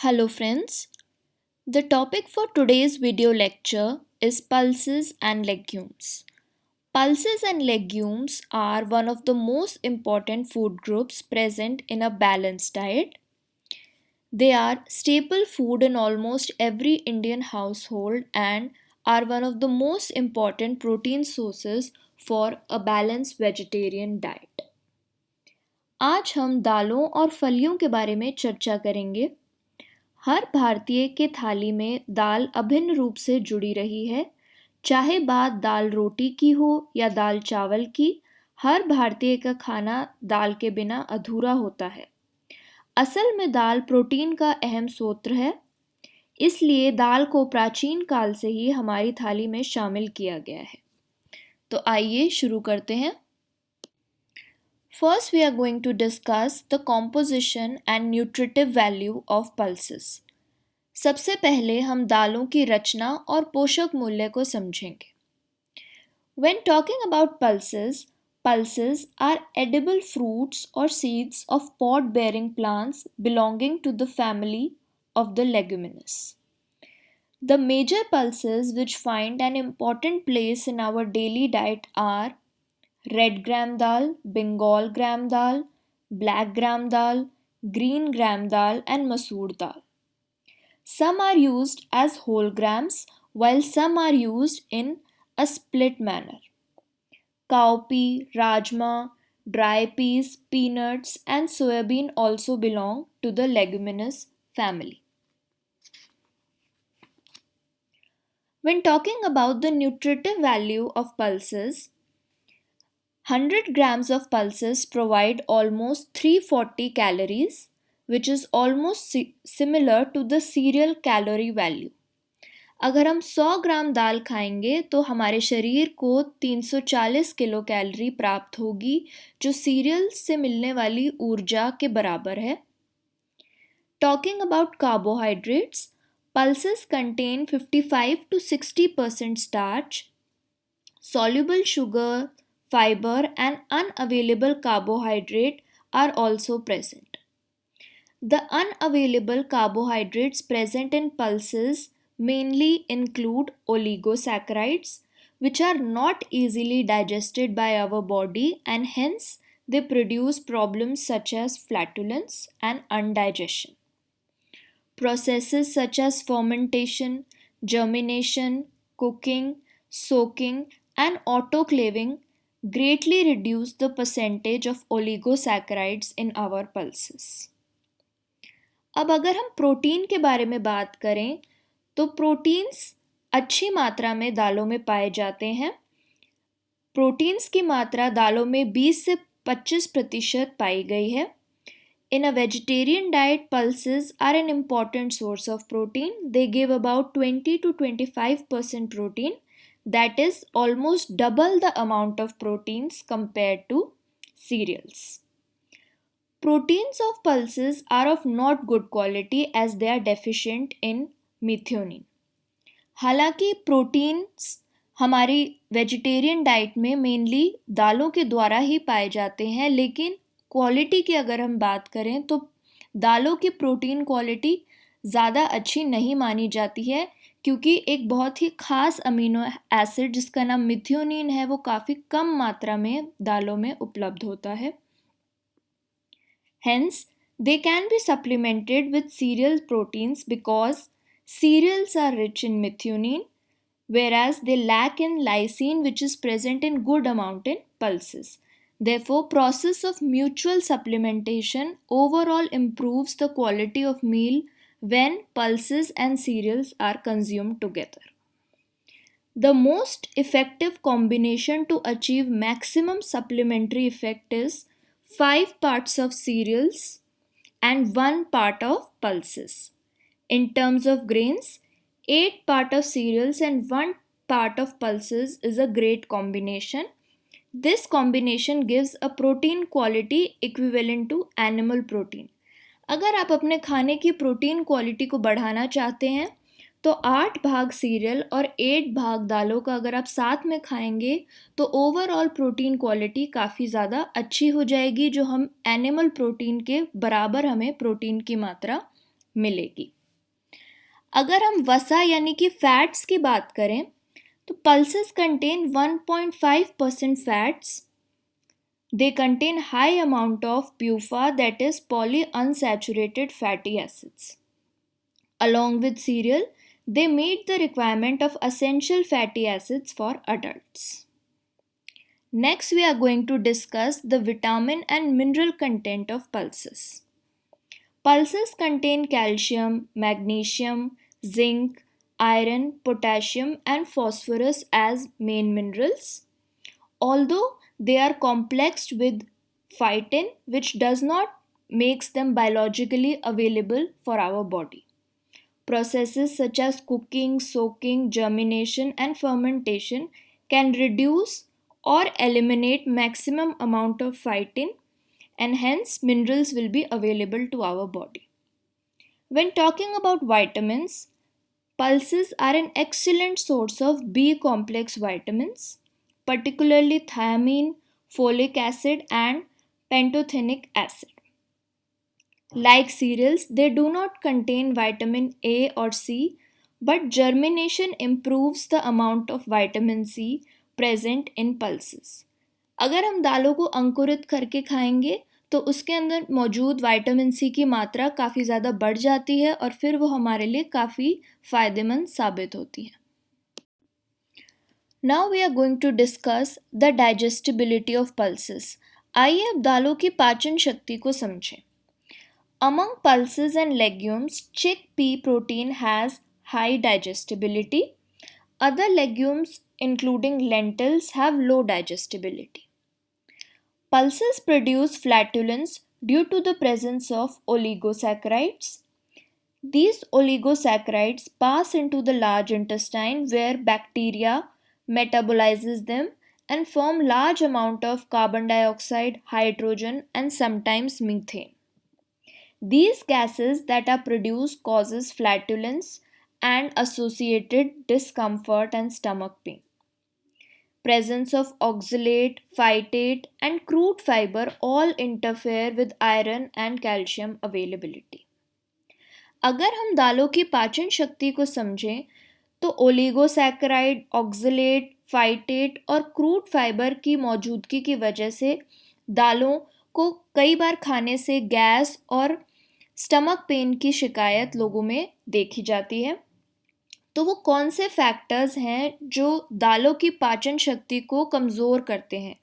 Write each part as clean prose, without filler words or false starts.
Hello friends, the topic for today's video lecture is pulses and legumes. Pulses and legumes are one of the most important food groups present in a balanced diet. They are staple food in almost every Indian household and are one of the most important protein sources for a balanced vegetarian diet. आज हम दालों और फलियों के बारे में चर्चा करेंगे। हर भारतीय के थाली में दाल अभिन्न रूप से जुड़ी रही है। चाहे बात दाल रोटी की हो या दाल चावल की, हर भारतीय का खाना दाल के बिना अधूरा होता है। असल में दाल प्रोटीन का अहम स्रोत है, इसलिए दाल को प्राचीन काल से ही हमारी थाली में शामिल किया गया है। तो आइए शुरू करते हैं। First, we are going to discuss the composition and nutritive value of pulses. सबसे पहले हम दालों की रचना और पोषक मूल्य को समझेंगे। When talking about pulses, pulses are edible fruits or seeds of pod-bearing plants belonging to the family of the leguminous. The major pulses which find an important place in our daily diet are red gram dal, Bengal gram dal, black gram dal, green gram dal and masoor dal. Some are used as whole grams while some are used in a split manner. Cowpea, rajma, dry peas, peanuts and soybean also belong to the leguminous family. When talking about the nutritive value of pulses, 100 grams of pulses provide almost 340 calories, which is almost similar to the cereal calorie value. अगर हम 100 ग्राम दाल खाएंगे तो हमारे शरीर को 340 kilo calorie प्राप्त होगी, जो सीरियल से मिलने वाली ऊर्जा के बराबर है। Talking about carbohydrates, pulses contain 55 to 60% starch, soluble sugar, fiber and unavailable carbohydrate are also present. The unavailable carbohydrates present in pulses mainly include oligosaccharides, which are not easily digested by our body and hence they produce problems such as flatulence and indigestion. Processes such as fermentation, germination, cooking, soaking and autoclaving greatly reduce the percentage of oligosaccharides in our pulses. अब अगर हम protein के बारे में बात करें तो proteins अच्छी मात्रा में दालों में पाए जाते हैं। प्रोटीन्स की मात्रा दालों में 20 से 25% पाई गई है। In a vegetarian diet, pulses are an important source of protein. They give about 20 to 25% protein, that is almost double the amount of proteins compared to cereals. Proteins of pulses are of not good quality as they are deficient in methionine. हालांकि proteins हमारी vegetarian diet में mainly दालों के द्वारा ही पाए जाते हैं, लेकिन क्वालिटी की अगर हम बात करें तो दालों की प्रोटीन क्वालिटी ज़्यादा अच्छी नहीं मानी जाती है, क्योंकि एक बहुत ही ख़ास अमीनो एसिड जिसका नाम मिथियोनिन है वो काफ़ी कम मात्रा में दालों में उपलब्ध होता है। Hence, they can be supplemented with cereal proteins because cereals are rich in methionine, whereas they lack in lysine, which is present in good amount in pulses. Therefore, process of mutual supplementation overall improves the quality of meal when pulses and cereals are consumed together. The most effective combination to achieve maximum supplementary effect is 5 parts of cereals and 1 part of pulses. In terms of grains, 8 part of cereals and 1 part of pulses is a great combination. This combination gives a protein quality equivalent to animal protein. अगर आप अपने खाने की protein quality को बढ़ाना चाहते हैं तो 8 भाग सीरियल और 8 भाग दालों का अगर आप साथ में खाएंगे तो ओवरऑल प्रोटीन क्वालिटी काफ़ी ज़्यादा अच्छी हो जाएगी, जो हम एनिमल प्रोटीन के बराबर हमें प्रोटीन की मात्रा मिलेगी। अगर हम वसा यानी कि फैट्स की बात करें तो pulses contain 1.5% fats. They contain high amount of PUFA, that is polyunsaturated fatty acids. Along with cereal, they meet the requirement of essential fatty acids for adults. Next, we are going to discuss the vitamin and mineral content of pulses. Pulses contain calcium, magnesium, zinc, iron, potassium, and phosphorus as main minerals. Although they are complexed with phytin, which does not makes them biologically available for our body. Processes such as cooking, soaking, germination, and fermentation can reduce or eliminate maximum amount of phytin, and hence minerals will be available to our body. When talking about vitamins, pulses are an excellent source of B complex vitamins, particularly thiamine, folic acid, and pantothenic acid. Like cereals, they do not contain vitamin A or C, but germination improves the amount of vitamin C present in pulses. अगर हम दालों को अंकुरित करके खाएंगे तो उसके अंदर मौजूद विटामिन सी की मात्रा काफ़ी ज़्यादा बढ़ जाती है और फिर वो हमारे लिए काफ़ी फ़ायदेमंद साबित होती है. Now we are going to discuss the digestibility of pulses. आइए अब दालों की पाचन शक्ति को समझें. Among pulses and legumes, chickpea protein has high digestibility. Other legumes, including lentils, have low digestibility. Pulses produce flatulence due to the presence of oligosaccharides. These oligosaccharides pass into the large intestine where bacteria metabolizes them and form large amount of carbon dioxide, hydrogen, and sometimes methane. These gases that are produced causes flatulence and associated discomfort and stomach pain. Presence of oxalate, phytate and crude fiber all interfere with iron and calcium availability. अगर हम दालों की पाचन शक्ति को समझें तो oligosaccharide, oxalate, phytate और क्रूड फाइबर की मौजूदगी की वजह से दालों को कई बार खाने से गैस और स्टमक पेन की शिकायत लोगों में देखी जाती है. तो वो कौन से फैक्टर्स हैं जो दालों की पाचन शक्ति को कमज़ोर करते हैं?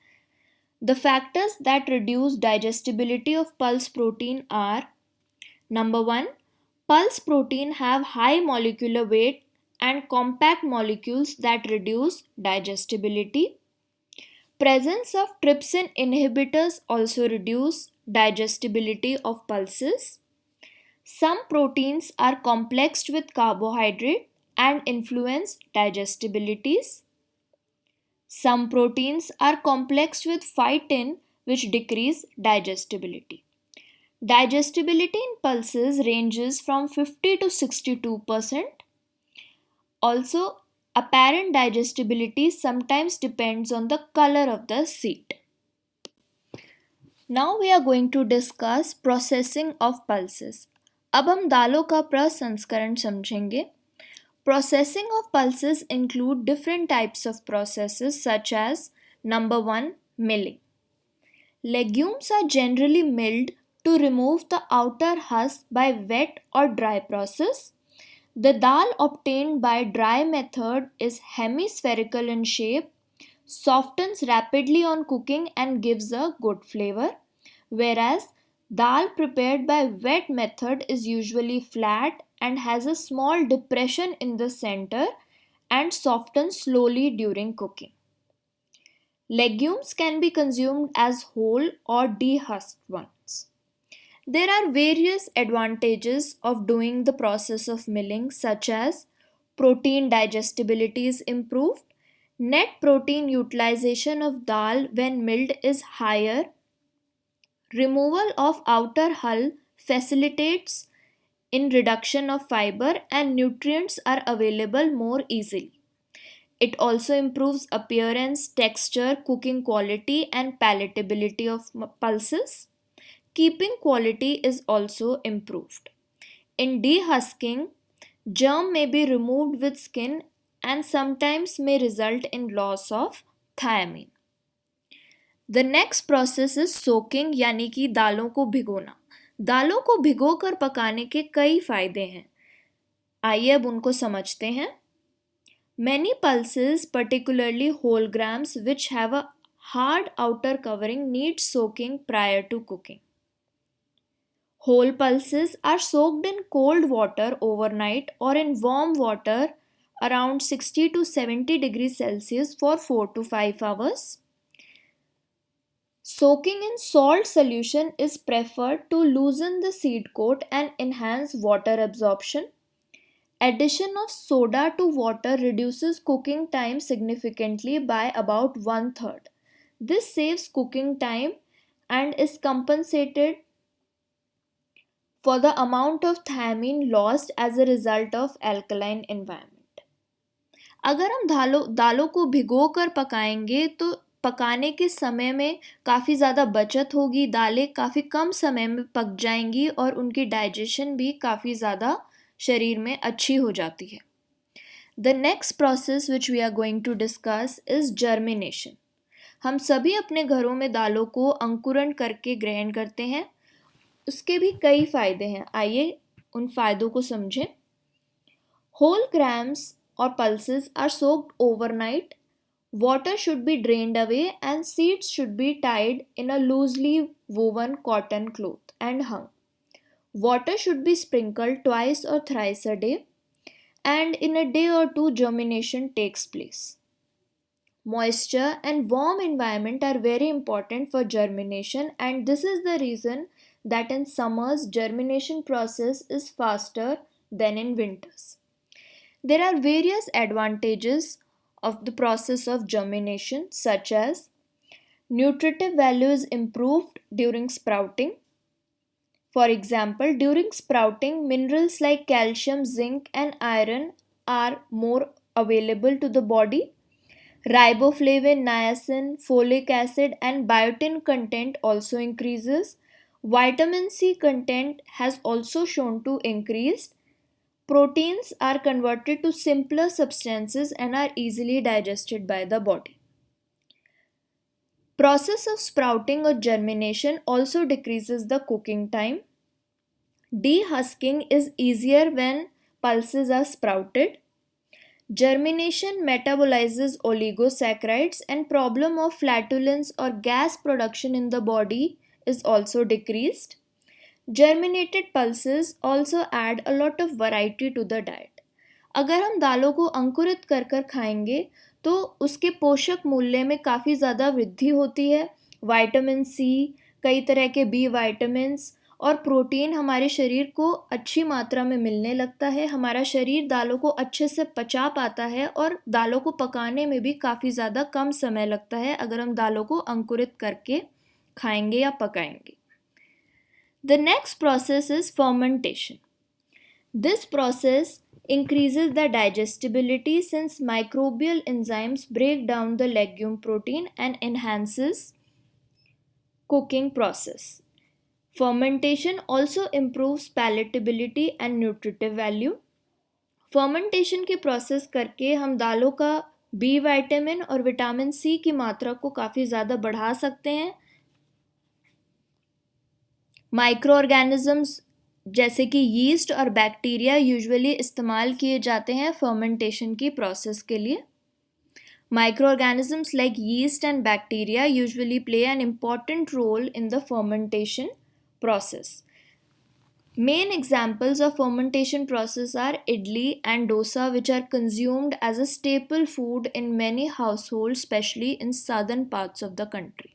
The factors that reduce digestibility of pulse protein are: number 1, pulse protein have high molecular weight and compact molecules that reduce digestibility. Presence of trypsin inhibitors also reduce digestibility of pulses. Some proteins are complexed with carbohydrate and influence digestibilities. Some proteins are complexed with phytin which decrease digestibility. Digestibility in pulses ranges from 50 to 62%. Also, apparent digestibility sometimes depends on the color of the seed. Now we are going to discuss processing of pulses. अब हम दालों का प्रसंस्करण समझेंगे. Processing of pulses include different types of processes such as number 1, milling. Legumes are generally milled to remove the outer husk by wet or dry process. The dal obtained by dry method is hemispherical in shape, softens rapidly on cooking and gives a good flavor, whereas dal prepared by wet method is usually flat and has a small depression in the center and softens slowly during cooking. Legumes can be consumed as whole or dehusked ones. There are various advantages of doing the process of milling, such as protein digestibility is improved, net protein utilization of dal when milled is higher, removal of outer hull facilitates in reduction of fiber and nutrients are available more easily. It also improves appearance, texture, cooking quality and palatability of pulses. Keeping quality is also improved. In dehusking, germ may be removed with skin and sometimes may result in loss of thiamine. The next process is soaking यानी कि दालों को भिगोना. दालों को भिगोकर पकाने के कई फायदे हैं. आइए अब उनको समझते हैं. Many pulses, particularly whole grams which have a hard outer covering, need soaking prior to cooking. Whole pulses are soaked in cold water overnight or in warm water around 60 to 70 degrees Celsius for 4 to 5 hours. Soaking in salt solution is preferred to loosen the seed coat and enhance water absorption. Addition of soda to water reduces cooking time significantly by about 1/3. This saves cooking time and is compensated for the amount of thiamine lost as a result of alkaline environment. अगर हम दालों को भिगोकर पकाएंगे तो पकाने के समय में काफ़ी ज़्यादा बचत होगी. दालें काफ़ी कम समय में पक जाएंगी और उनकी डाइजेशन भी काफ़ी ज़्यादा शरीर में अच्छी हो जाती है. The next process which we are going to discuss is germination. हम सभी अपने घरों में दालों को अंकुरण करके ग्रहण करते हैं. उसके भी कई फायदे हैं. आइए उन फायदों को समझें. Whole grams or pulses are soaked overnight. Water should be drained away and seeds should be tied in a loosely woven cotton cloth and hung. Water should be sprinkled twice or thrice a day, and in a day or two germination takes place. Moisture and warm environment are very important for germination, and this is the reason that in summers germination process is faster than in winters. There are various advantages of the process of germination, such as nutritive value is improved during sprouting. For example, during sprouting, minerals like calcium, zinc, and iron are more available to the body. Riboflavin, niacin, folic acid, and biotin content also increases. Vitamin C content has also shown to increase. Proteins are converted to simpler substances and are easily digested by the body. Process of sprouting or germination also decreases the cooking time. Dehusking is easier when pulses are sprouted. Germination metabolizes oligosaccharides and problem of flatulence or gas production in the body is also decreased. Germinated pulses also add a lot of variety to the diet. अगर हम दालों को अंकुरित कर कर खाएंगे तो उसके पोषक मूल्य में काफ़ी ज़्यादा वृद्धि होती है. विटामिन सी, कई तरह के बी विटामिन्स और प्रोटीन हमारे शरीर को अच्छी मात्रा में मिलने लगता है. हमारा शरीर दालों को अच्छे से पचा पाता है और दालों को पकाने में भी काफ़ी ज़्यादा कम समय लगता है अगर हम दालों को अंकुरित करके खाएंगे या पकाएंगे. The next process is fermentation. This process increases the digestibility since microbial enzymes break down the legume protein and enhances cooking process. Fermentation also improves palatability and nutritive value. Fermentation के प्रोसेस करके हम दालों का B vitamin और vitamin C की मात्रा को काफ़ी ज़्यादा बढ़ा सकते हैं. माइक्रो ऑर्गेनिजम्स जैसे कि यीस्ट और बैक्टीरिया यूजुअली इस्तेमाल किए जाते हैं फर्मेंटेशन की प्रोसेस के लिए. Microorganisms like yeast and bacteria usually play an important role in the fermentation process. Main examples of fermentation process are idli and dosa, which are consumed as a staple food in many households, especially in southern parts of the country.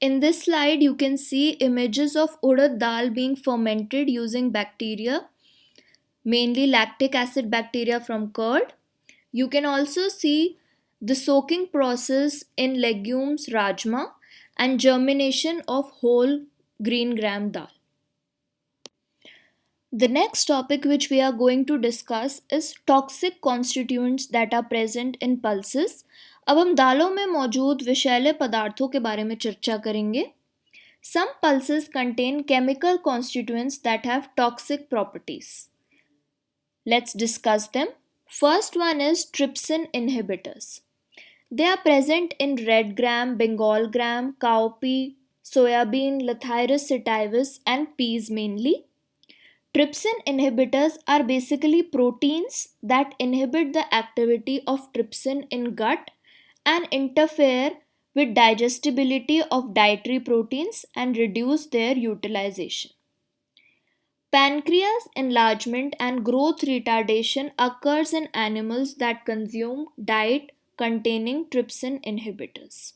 In this slide, you can see images of urad dal being fermented using bacteria, mainly lactic acid bacteria from curd. You can also see the soaking process in legumes, rajma, and germination of whole green gram dal. The next topic which we are going to discuss is toxic constituents that are present in pulses. अब हम दालों में मौजूद विषैले पदार्थों के बारे में चर्चा करेंगे. Some pulses contain chemical constituents that have toxic properties. Let's discuss them. First one is trypsin inhibitors. They are present in red gram, Bengal gram, cowpea, soybean, Lathyrus sativus, and peas mainly. Trypsin inhibitors are basically proteins that inhibit the activity of trypsin in gut and interfere with digestibility of dietary proteins and reduce their utilization. Pancreas enlargement and growth retardation occurs in animals that consume diet containing trypsin inhibitors.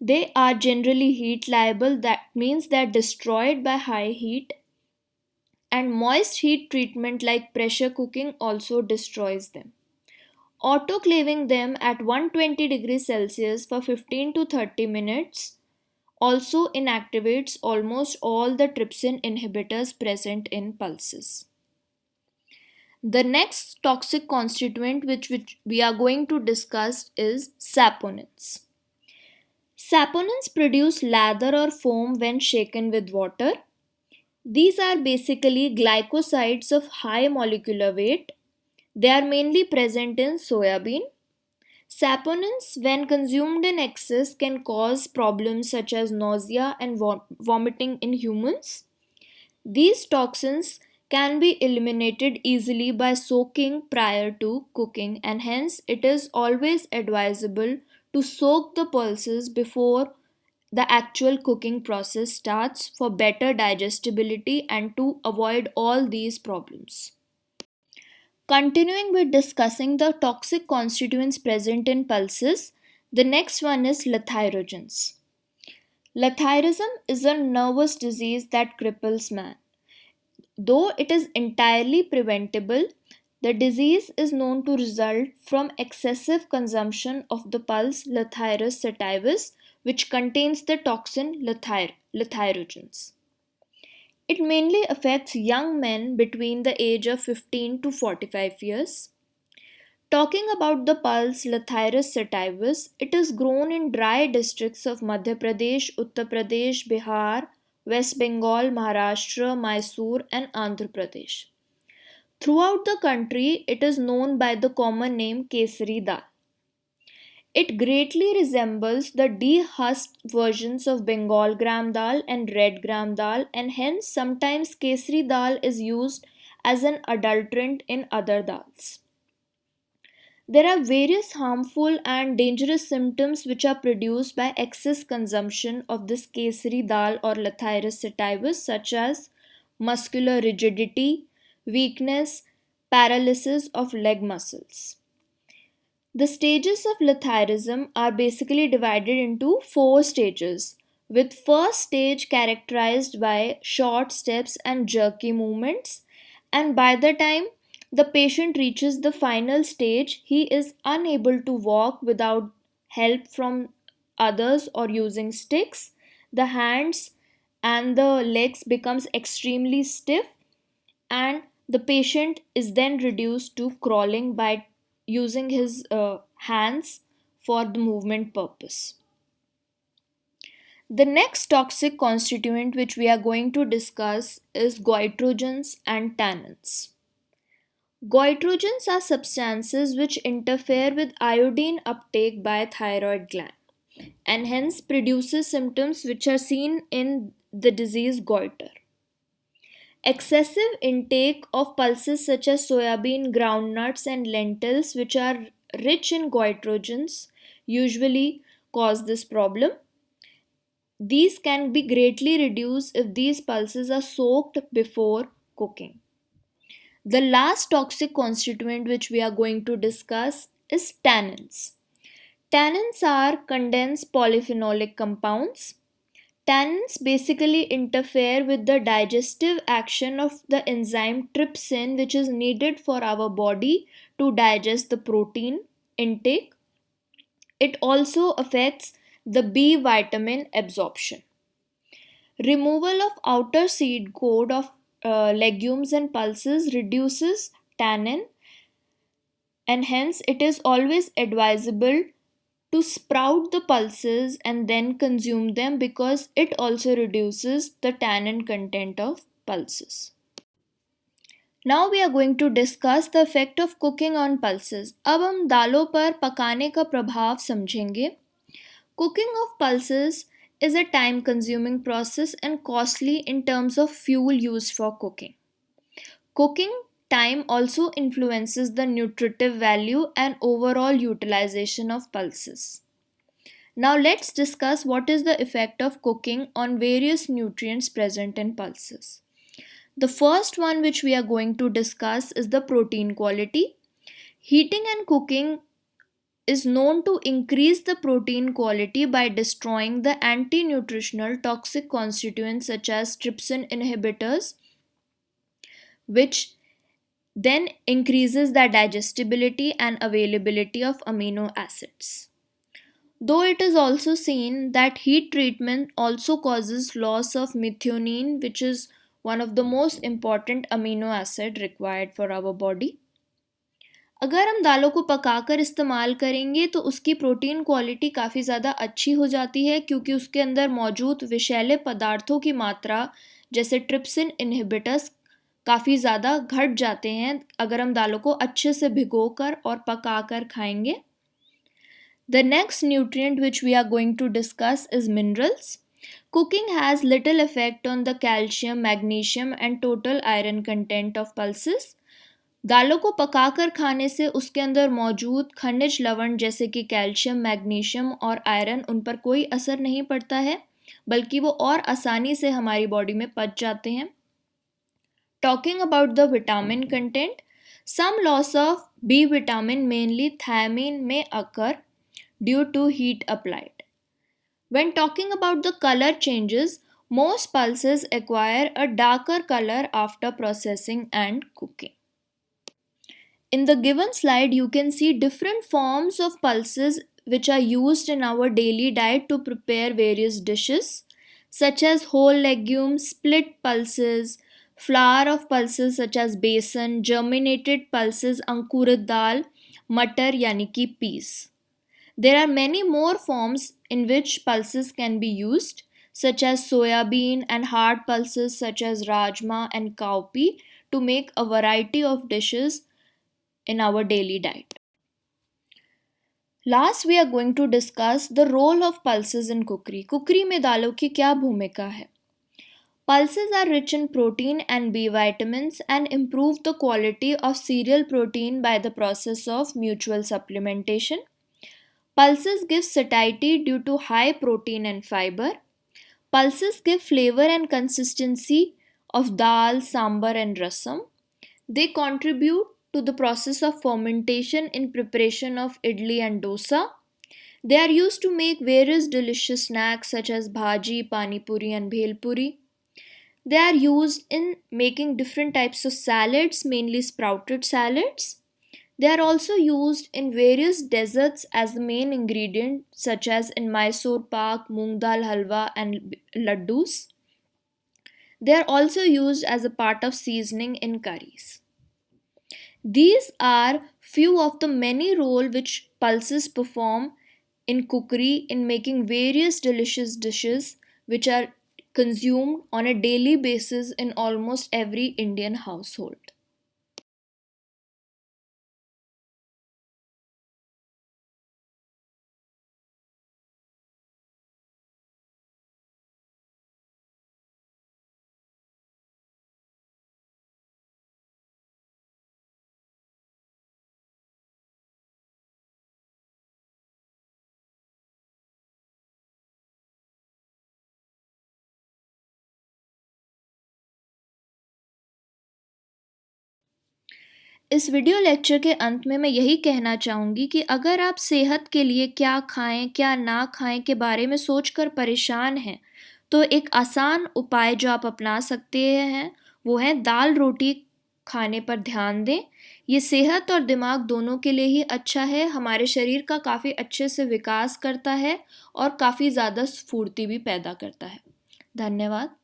They are generally heat liable, that means they are destroyed by high heat, and moist heat treatment like pressure cooking also destroys them. Autoclaving them at 120 degrees Celsius for 15 to 30 minutes also inactivates almost all the trypsin inhibitors present in pulses. The next toxic constituent which we are going to discuss is saponins. Saponins produce lather or foam when shaken with water. These are basically glycosides of high molecular weight. They are mainly present in soybean. Saponins, when consumed in excess, can cause problems such as nausea and vomiting in humans. These toxins can be eliminated easily by soaking prior to cooking, and hence it is always advisable to soak the pulses before the actual cooking process starts for better digestibility and to avoid all these problems. Continuing with discussing the toxic constituents present in pulses, the next one is lathyrogens. Lathyrism is a nervous disease that cripples man. Though it is entirely preventable, the disease is known to result from excessive consumption of the pulse Lathyrus sativus, which contains the toxin lathyrogens. It mainly affects young men between the age of 15 to 45 years. Talking about the pulse Lathyrus sativus, it is grown in dry districts of Madhya Pradesh, Uttar Pradesh, Bihar, West Bengal, Maharashtra, Mysore, and Andhra Pradesh. Throughout the country, it is known by the common name Kesari dal. It greatly resembles the dehusked versions of Bengal gram dal and red gram dal, and hence sometimes Kesari dal is used as an adulterant in other dals. There are various harmful and dangerous symptoms which are produced by excess consumption of this Kesari dal or Lathyrus sativus, such as muscular rigidity, weakness, paralysis of leg muscles. The stages of Lathyrism are basically divided into four stages, with first stage characterized by short steps and jerky movements, and by the time the patient reaches the final stage, he is unable to walk without help from others or using sticks. The hands and the legs becomes extremely stiff, and the patient is then reduced to crawling by using his hands for the movement purpose. The next toxic constituent which we are going to discuss is goitrogens and tannins. Goitrogens are substances which interfere with iodine uptake by thyroid gland and hence produces symptoms which are seen in the disease goiter. Excessive intake of pulses such as soybean, groundnuts, and lentils, which are rich in goitrogens, usually cause this problem. These can be greatly reduced if these pulses are soaked before cooking. The last toxic constituent which we are going to discuss is tannins. Tannins are condensed polyphenolic compounds. Tannins basically interfere with the digestive action of the enzyme trypsin, which is needed for our body to digest the protein intake. It also affects the B vitamin absorption. Removal of outer seed coat of legumes and pulses reduces tannin, and hence it is always advisable to sprout the pulses and then consume them because it also reduces the tannin content of pulses. Now we are going to discuss the effect of cooking on pulses. अब हम दालों पर पकाने का प्रभाव समझेंगे. Cooking of pulses is a time consuming process and costly in terms of fuel used for cooking. Cooking time also influences the nutritive value and overall utilization of pulses. Now let's discuss what is the effect of cooking on various nutrients present in pulses. The first one which we are going to discuss is the protein quality. Heating and cooking is known to increase the protein quality by destroying the anti-nutritional toxic constituents such as trypsin inhibitors, which then increases the digestibility and availability of amino acids. Though it is also seen that heat treatment also causes loss of methionine, which is one of the most important amino acid required for our body. अगर हम दालों को पकाकर इस्तेमाल करेंगे तो उसकी protein quality काफ़ी ज़्यादा अच्छी हो जाती है क्योंकि उसके अंदर मौजूद विषैले पदार्थों की मात्रा जैसे ट्रिप्सिन इनहिबिटर्स काफ़ी ज़्यादा घट जाते हैं अगर हम दालों को अच्छे से भिगोकर और पकाकर खाएंगे. The next nutrient which we are going to discuss is minerals. Cooking has little effect on the calcium, magnesium and total iron content of pulses. दालों को पकाकर खाने से उसके अंदर मौजूद खनिज लवण जैसे कि कैल्शियम, मैग्नीशियम और आयरन उन पर कोई असर नहीं पड़ता है बल्कि वो और आसानी से हमारी बॉडी में पच जाते हैं. Talking about the vitamin content, some loss of B vitamin, mainly thiamine, may occur due to heat applied. When talking about the color changes, most pulses acquire a darker color after processing and cooking. In the given slide, you can see different forms of pulses which are used in our daily diet to prepare various dishes, such as whole legumes, split pulses, flour of pulses such as besan, germinated pulses, ankurit dal, matar yani ki peas. There are many more forms in which pulses can be used, such as soya bean and hard pulses such as rajma and cowpea to make a variety of dishes in our daily diet. Last, we are going to discuss the role of pulses in cookery. Cookery में दालों की क्या भूमिका है? Pulses are rich in protein and B vitamins and improve the quality of cereal protein by the process of mutual supplementation. Pulses give satiety due to high protein and fiber. Pulses give flavor and consistency of dal, sambar and rasam. They contribute to the process of fermentation in preparation of idli and dosa. They are used to make various delicious snacks such as bhaji, pani puri and bhel puri. They are used in making different types of salads, mainly sprouted salads. They are also used in various desserts as the main ingredient, such as in Mysore pak, moong dal halwa, and laddus. They are also used as a part of seasoning in curries. These are few of the many roles which pulses perform in cookery in making various delicious dishes which are consumed on a daily basis in almost every Indian household. इस video lecture के अंत में मैं यही कहना चाहूँगी कि अगर आप सेहत के लिए क्या खाएं क्या ना खाएं के बारे में सोचकर परेशान हैं तो एक आसान उपाय जो आप अपना सकते हैं वो है दाल रोटी खाने पर ध्यान दें. ये सेहत और दिमाग दोनों के लिए ही अच्छा है, हमारे शरीर का काफ़ी अच्छे से विकास करता है और काफ़ी ज़्यादा स्फूर्ति भी पैदा करता है. धन्यवाद.